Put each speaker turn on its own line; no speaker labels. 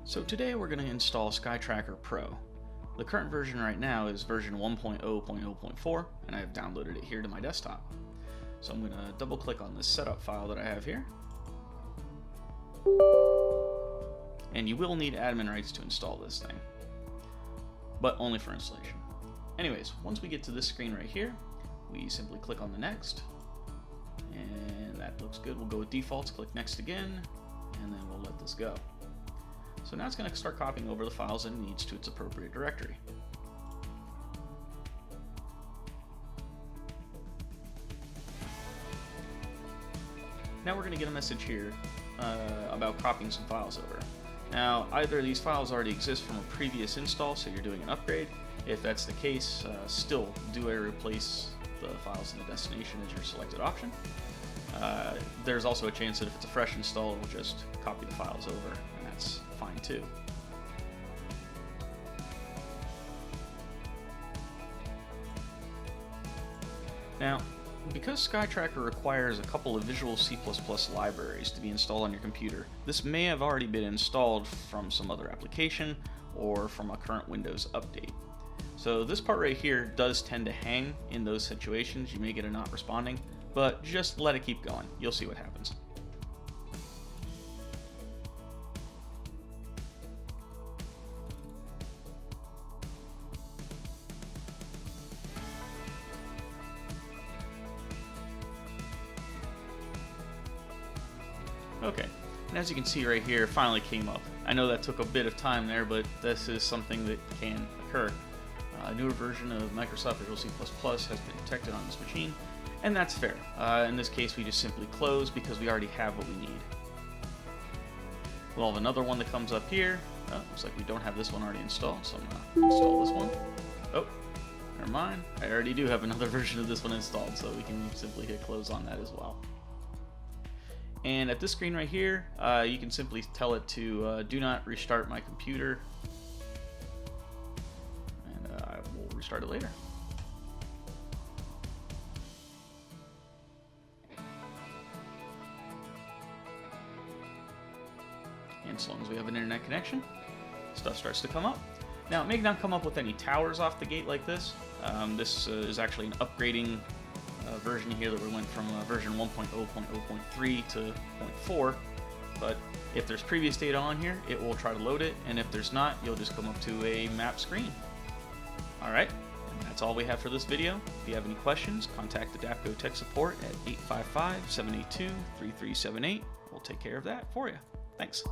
So today we're going to install SkyTracker Pro. The current version right now is version 1.0.0.4 and I have downloaded it here to my desktop. So I'm going to double click on this setup file that I have here. And you will need admin rights to install this thing, but only for installation. Anyways, once we get to this screen right here, we simply click on the next, and that looks good. We'll go with defaults, click next again, and then we'll let this go. So now it's going to start copying over the files that it needs to its appropriate directory. Now we're going to get a message here about copying some files over. Now either these files already exist from a previous install, so you're doing an upgrade. If that's the case, still do a replace the files in the destination as your selected option. There's also a chance that if it's a fresh install, it will just copy the files over, and that's fine too. Now, because SkyTracker requires a couple of Visual C++ libraries to be installed on your computer, this may have already been installed from some other application or from a current Windows update. So this part right here does tend to hang in those situations. You may get a not responding, but just let it keep going. You'll see what happens. Okay, and as you can see right here, it finally came up. I know that took a bit of time there, but this is something that can occur. A newer version of Microsoft Visual C++ has been detected on this machine, and that's fair. In this case, we just simply close because we already have what we need. We'll have another one that comes up here. Oh, looks like we don't have this one already installed, so I'm going to install this one. Oh, never mind. I already do have another version of this one installed, so we can simply hit close on that as well. And at this screen right here, you can simply tell it to do not restart my computer, and I will restart it later. And as long as we have an internet connection, stuff starts to come up. Now, it may not come up with any towers off the gate like this. This is actually an upgrading version here that we went from version 1.0.0.3 to 0.4, but if there's previous data on here, it will try to load it, and if there's not, you'll just come up to a map screen. Alright, and that's all we have for this video. If you have any questions, contact ADAPCO Tech Support at 855-782-3378. We'll take care of that for you. Thanks.